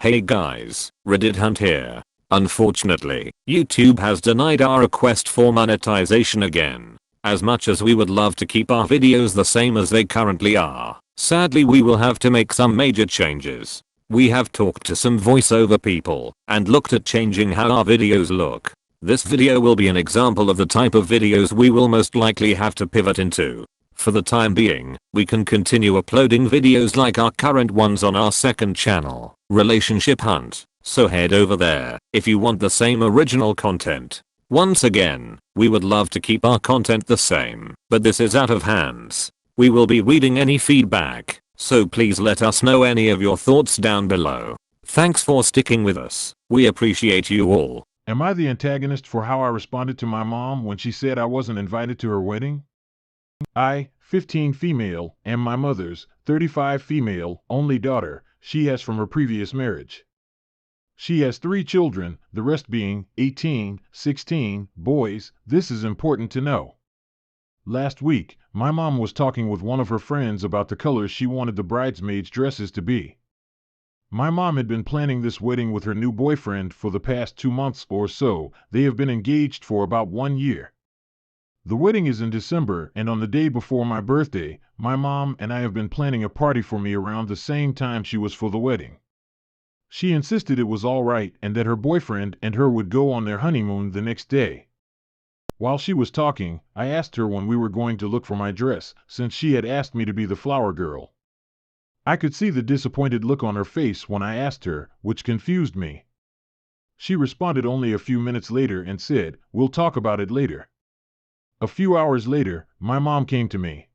Hey guys, Reddit Hunt here. Unfortunately, YouTube has denied our request for monetization again. As much as we would love to keep our videos the same as they currently are, sadly we will have to make some major changes. We have talked to some voiceover people and looked at changing how our videos look. This video will be an example of the type of videos we will most likely have to pivot into. For the time being, we can continue uploading videos like our current ones on our second channel, Relationship Hunt, so head over there if you want the same original content. Once again, we would love to keep our content the same, but this is out of hands. We will be reading any feedback, so please let us know any of your thoughts down below. Thanks for sticking with us, we appreciate you all. Am I the antagonist for how I responded to my mom when she said I wasn't invited to her wedding? I, 15 female, am my mother's, 35 female, only daughter she has from her previous marriage. She has 3 children, the rest being 18, 16, boys. This is important to know. Last week, my mom was talking with one of her friends about the colors she wanted the bridesmaids' dresses to be. My mom had been planning this wedding with her new boyfriend for the past 2 months or so. They have been engaged for about 1 year. The wedding is in December, and on the day before my birthday, my mom and I have been planning a party for me around the same time she was for the wedding. She insisted it was all right and that her boyfriend and her would go on their honeymoon the next day. While she was talking, I asked her when we were going to look for my dress, since she had asked me to be the flower girl. I could see the disappointed look on her face when I asked her, which confused me. She responded only a few minutes later and said, "We'll talk about it later." A few hours later, my mom came to me.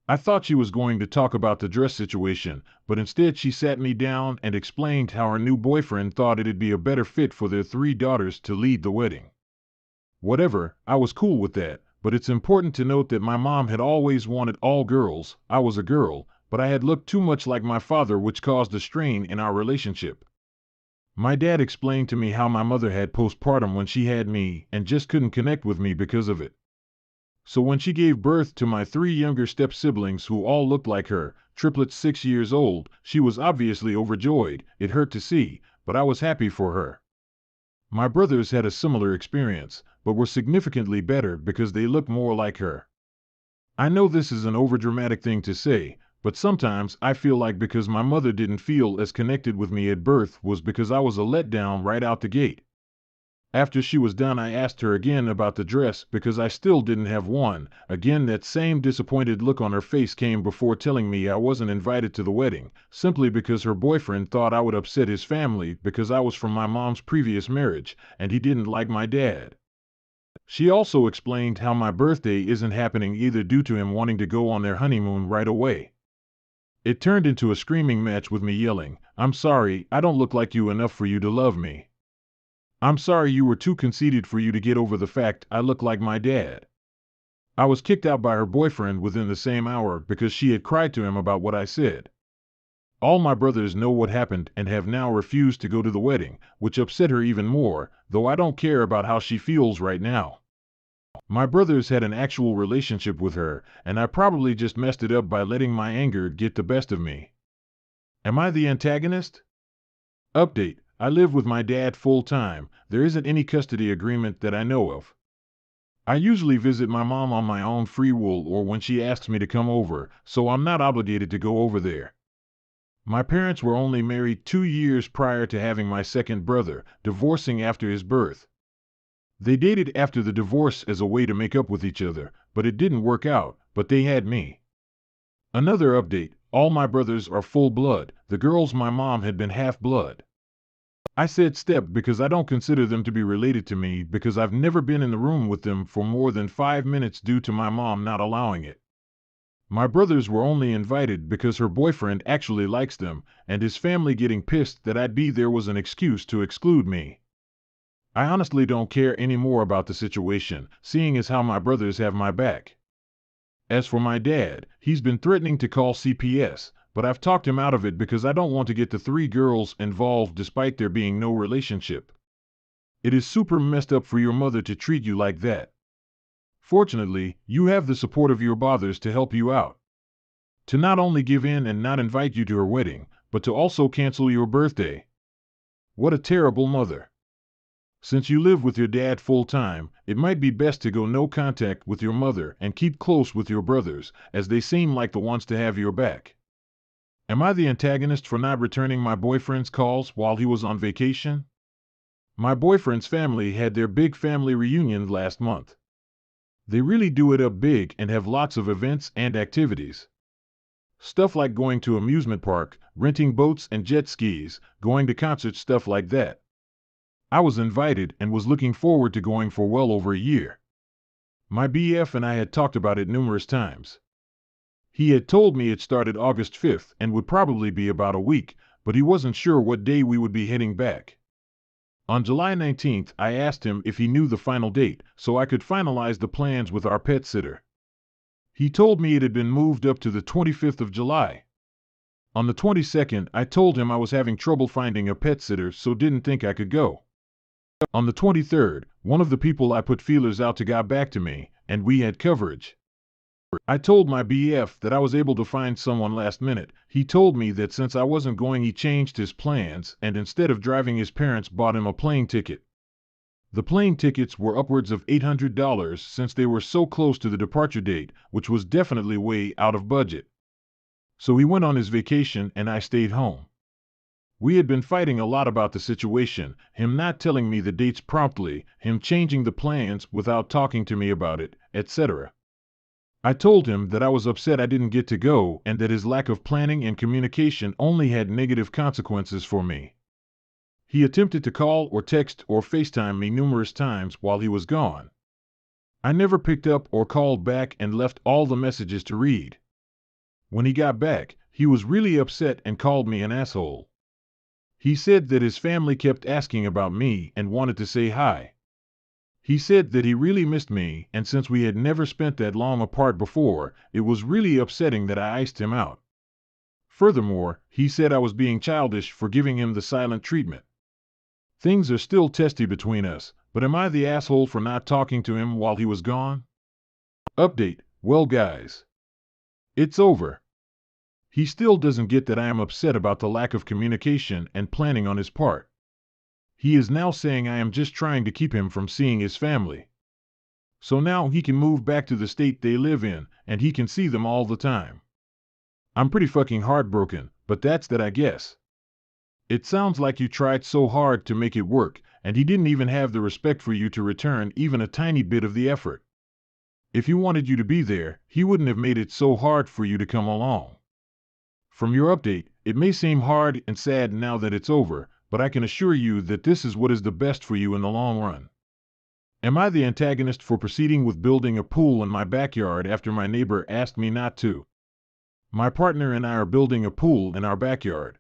I thought she was going to talk about the dress situation, but instead she sat me down and explained how her new boyfriend thought it'd be a better fit for their 3 daughters to lead the wedding. Whatever, I was cool with that, but it's important to note that my mom had always wanted all girls. I was a girl, but I had looked too much like my father, which caused a strain in our relationship. My dad explained to me how my mother had postpartum when she had me and just couldn't connect with me because of it. So when she gave birth to my 3 younger step-siblings who all looked like her, triplets 6 years old, she was obviously overjoyed. It hurt to see, but I was happy for her. My brothers had a similar experience, but were significantly better because they looked more like her. I know this is an overdramatic thing to say, but sometimes I feel like because my mother didn't feel as connected with me at birth was because I was a letdown right out the gate. After she was done, I asked her again about the dress because I still didn't have one. Again, that same disappointed look on her face came before telling me I wasn't invited to the wedding, simply because her boyfriend thought I would upset his family because I was from my mom's previous marriage, and he didn't like my dad. She also explained how my birthday isn't happening either due to him wanting to go on their honeymoon right away. It turned into a screaming match with me yelling, "I'm sorry, I don't look like you enough for you to love me. I'm sorry you were too conceited for you to get over the fact I look like my dad." I was kicked out by her boyfriend within the same hour because she had cried to him about what I said. All my brothers know what happened and have now refused to go to the wedding, which upset her even more, though I don't care about how she feels right now. My brothers had an actual relationship with her, and I probably just messed it up by letting my anger get the best of me. Am I the antagonist? Update: I live with my dad full-time. There isn't any custody agreement that I know of. I usually visit my mom on my own free will or when she asks me to come over, so I'm not obligated to go over there. My parents were only married 2 years prior to having my second brother, divorcing after his birth. They dated after the divorce as a way to make up with each other, but it didn't work out, but they had me. Another update: all my brothers are full blood. The girls my mom had been half blood. I said step because I don't consider them to be related to me because I've never been in the room with them for more than 5 minutes due to my mom not allowing it. My brothers were only invited because her boyfriend actually likes them, and his family getting pissed that I'd be there was an excuse to exclude me. I honestly don't care any more about the situation, seeing as how my brothers have my back. As for my dad, he's been threatening to call CPS, but I've talked him out of it because I don't want to get the 3 girls involved despite there being no relationship. It is super messed up for your mother to treat you like that. Fortunately, you have the support of your brothers to help you out. To not only give in and not invite you to her wedding, but to also cancel your birthday. What a terrible mother. Since you live with your dad full time, it might be best to go no contact with your mother and keep close with your brothers, as they seem like the ones to have your back. Am I the antagonist for not returning my boyfriend's calls while he was on vacation? My boyfriend's family had their big family reunion last month. They really do it up big and have lots of events and activities. Stuff like going to amusement park, renting boats and jet skis, going to concerts, stuff like that. I was invited and was looking forward to going for well over a year. My BF and I had talked about it numerous times. He had told me it started August 5th and would probably be about a week, but he wasn't sure what day we would be heading back. On July 19th, I asked him if he knew the final date, so I could finalize the plans with our pet sitter. He told me it had been moved up to the 25th of July. On the 22nd, I told him I was having trouble finding a pet sitter, so didn't think I could go. On the 23rd, one of the people I put feelers out to got back to me, and we had coverage. I told my BF that I was able to find someone last minute. He told me that since I wasn't going, he changed his plans and instead of driving his parents bought him a plane ticket. The plane tickets were upwards of $800 since they were so close to the departure date, which was definitely way out of budget. So he went on his vacation and I stayed home. We had been fighting a lot about the situation, him not telling me the dates promptly, him changing the plans without talking to me about it, etc. I told him that I was upset I didn't get to go and that his lack of planning and communication only had negative consequences for me. He attempted to call or text or FaceTime me numerous times while he was gone. I never picked up or called back and left all the messages to read. When he got back, he was really upset and called me an asshole. He said that his family kept asking about me and wanted to say hi. He said that he really missed me, and since we had never spent that long apart before, it was really upsetting that I iced him out. Furthermore, he said I was being childish for giving him the silent treatment. Things are still testy between us, but am I the asshole for not talking to him while he was gone? Update: well guys, it's over. He still doesn't get that I am upset about the lack of communication and planning on his part. He is now saying I am just trying to keep him from seeing his family. So now he can move back to the state they live in, and he can see them all the time. I'm pretty fucking heartbroken, but that's that, I guess. It sounds like you tried so hard to make it work, and he didn't even have the respect for you to return even a tiny bit of the effort. If he wanted you to be there, he wouldn't have made it so hard for you to come along. From your update, it may seem hard and sad now that it's over, but I can assure you that this is what is the best for you in the long run. Am I the antagonist for proceeding with building a pool in my backyard after my neighbor asked me not to? My partner and I are building a pool in our backyard.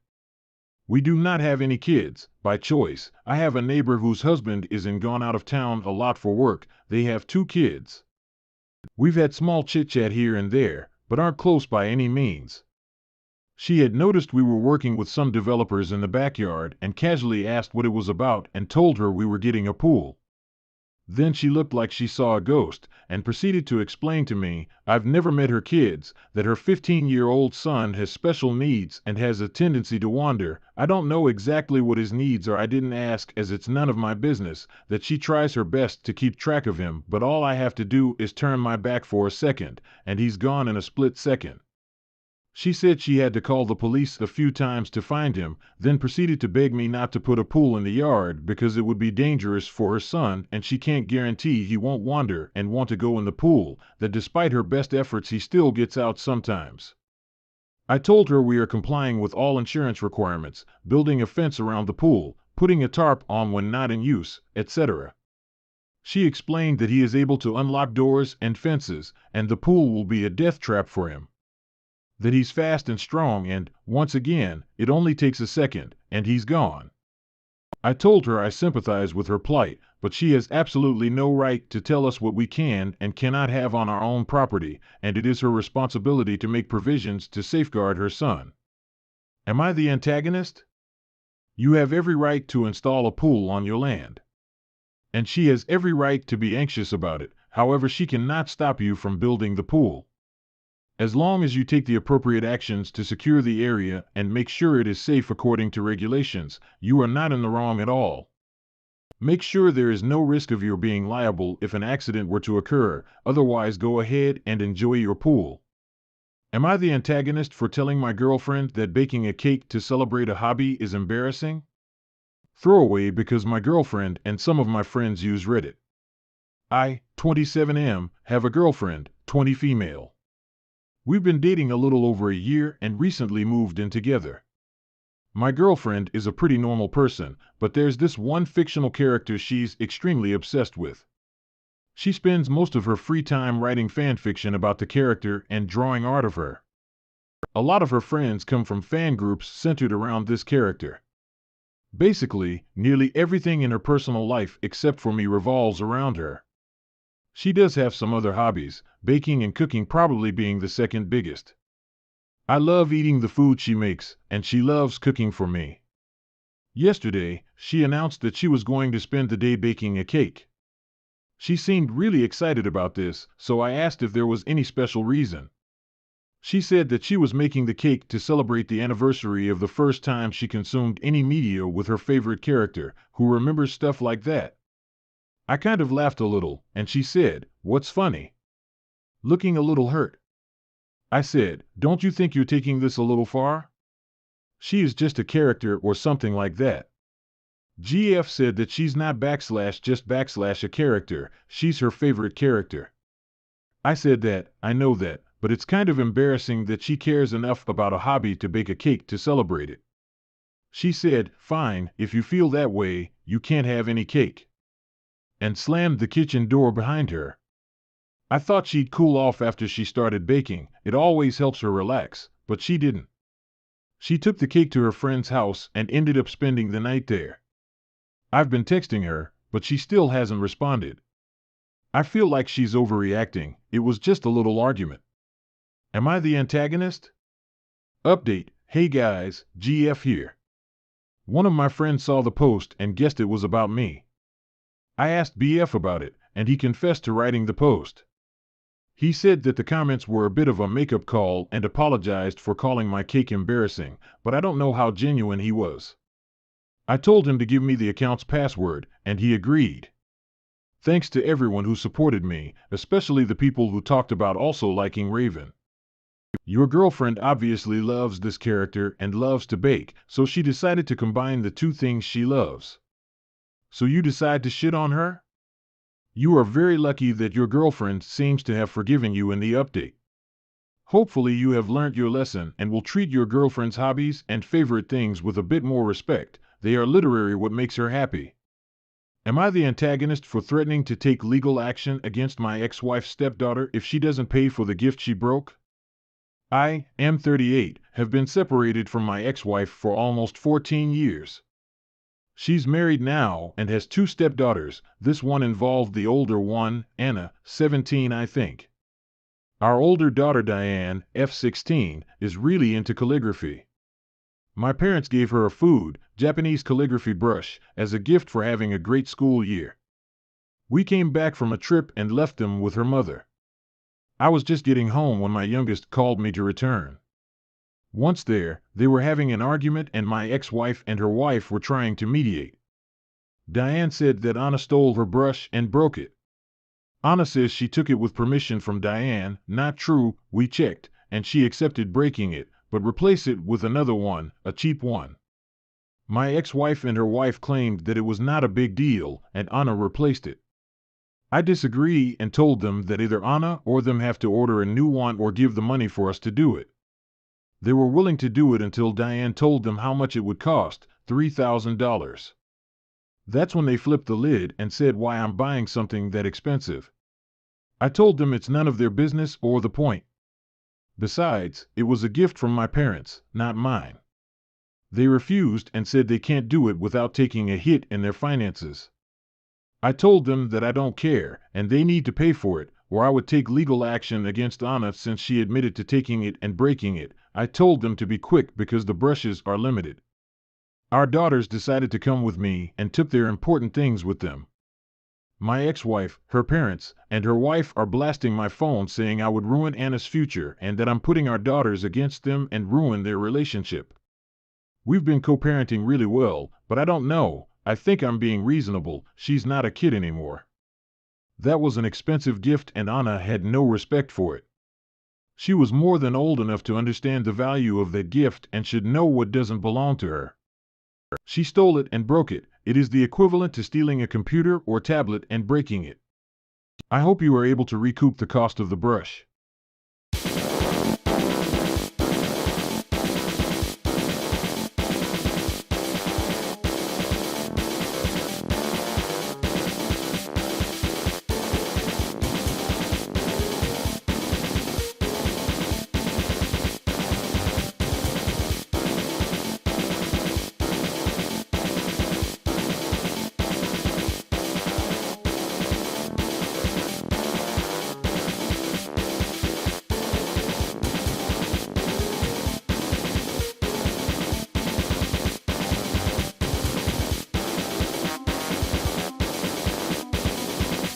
We do not have any kids, by choice. I have a neighbor whose husband is gone out of town a lot for work. They have 2 kids. We've had small chit-chat here and there, but aren't close by any means. She had noticed we were working with some developers in the backyard and casually asked what it was about and told her we were getting a pool. Then she looked like she saw a ghost and proceeded to explain to me, I've never met her kids, that her 15-year-old son has special needs and has a tendency to wander. I don't know exactly what his needs are, I didn't ask as it's none of my business, that she tries her best to keep track of him, but all I have to do is turn my back for a second, and he's gone in a split second. She said she had to call the police a few times to find him, then proceeded to beg me not to put a pool in the yard because it would be dangerous for her son and she can't guarantee he won't wander and want to go in the pool, that despite her best efforts he still gets out sometimes. I told her we are complying with all insurance requirements, building a fence around the pool, putting a tarp on when not in use, etc. She explained that he is able to unlock doors and fences, and the pool will be a death trap for him. That he's fast and strong and, once again, it only takes a second, and he's gone. I told her I sympathize with her plight, but she has absolutely no right to tell us what we can and cannot have on our own property, and it is her responsibility to make provisions to safeguard her son. Am I the antagonist? You have every right to install a pool on your land. And she has every right to be anxious about it, however she cannot stop you from building the pool. As long as you take the appropriate actions to secure the area and make sure it is safe according to regulations, you are not in the wrong at all. Make sure there is no risk of your being liable if an accident were to occur, otherwise go ahead and enjoy your pool. Am I the antagonist for telling my girlfriend that baking a cake to celebrate a hobby is embarrassing? Throwaway because my girlfriend and some of my friends use Reddit. I, 27M, have a girlfriend, 20 female. We've been dating a little over a year and recently moved in together. My girlfriend is a pretty normal person, but there's this one fictional character she's extremely obsessed with. She spends most of her free time writing fanfiction about the character and drawing art of her. A lot of her friends come from fan groups centered around this character. Basically, nearly everything in her personal life except for me revolves around her. She does have some other hobbies, baking and cooking probably being the second biggest. I love eating the food she makes, and she loves cooking for me. Yesterday, she announced that she was going to spend the day baking a cake. She seemed really excited about this, so I asked if there was any special reason. She said that she was making the cake to celebrate the anniversary of the first time she consumed any media with her favorite character, who remembers stuff like that. I kind of laughed a little, and she said, "What's funny?" Looking a little hurt. I said, "Don't you think you're taking this a little far? She is just a character or something like that." GF said that she's not just a character, she's her favorite character. I said that, I know that, but it's kind of embarrassing that she cares enough about a hobby to bake a cake to celebrate it. She said, "Fine, if you feel that way, you can't have any cake," and slammed the kitchen door behind her. I thought she'd cool off after she started baking, it always helps her relax, but she didn't. She took the cake to her friend's house and ended up spending the night there. I've been texting her, but she still hasn't responded. I feel like she's overreacting, it was just a little argument. Am I the antagonist? Update, hey guys, GF here. One of my friends saw the post and guessed it was about me. I asked BF about it, and he confessed to writing the post. He said that the comments were a bit of a makeup call and apologized for calling my cake embarrassing, but I don't know how genuine he was. I told him to give me the account's password, and he agreed. Thanks to everyone who supported me, especially the people who talked about also liking Raven. Your girlfriend obviously loves this character and loves to bake, so she decided to combine the two things she loves. So you decide to shit on her? You are very lucky that your girlfriend seems to have forgiven you in the update. Hopefully you have learned your lesson and will treat your girlfriend's hobbies and favorite things with a bit more respect. They are literally what makes her happy. Am I the antagonist for threatening to take legal action against my ex-wife's stepdaughter if she doesn't pay for the gift she broke? I, am 38, have been separated from my ex-wife for almost 14 years. She's married now and has 2 stepdaughters. This one involved the older one, Anna, 17 I think. Our older daughter Diane, F16, is really into calligraphy. My parents gave her a food, Japanese calligraphy brush, as a gift for having a great school year. We came back from a trip and left them with her mother. I was just getting home when my youngest called me to return. Once there, they were having an argument and my ex-wife and her wife were trying to mediate. Diane said that Anna stole her brush and broke it. Anna says she took it with permission from Diane. Not true, we checked, and she accepted breaking it, but replaced it with another one, a cheap one. My ex-wife and her wife claimed that it was not a big deal, and Anna replaced it. I disagree and told them that either Anna or them have to order a new one or give the money for us to do it. They were willing to do it until Diane told them how much it would cost, $3,000. That's when they flipped the lid and said why I'm buying something that expensive. I told them it's none of their business or the point. Besides, it was a gift from my parents, not mine. They refused and said they can't do it without taking a hit in their finances. I told them that I don't care, and they need to pay for it, or I would take legal action against Anna since she admitted to taking it and breaking it. I told them to be quick because the brushes are limited. Our daughters decided to come with me and took their important things with them. My ex-wife, her parents, and her wife are blasting my phone saying I would ruin Anna's future and that I'm putting our daughters against them and ruin their relationship. We've been co-parenting really well, but I don't know, I think I'm being reasonable, she's not a kid anymore. That was an expensive gift and Anna had no respect for it. She was more than old enough to understand the value of that gift and should know what doesn't belong to her. She stole it and broke it. It is the equivalent to stealing a computer or tablet and breaking it. I hope you are able to recoup the cost of the brush.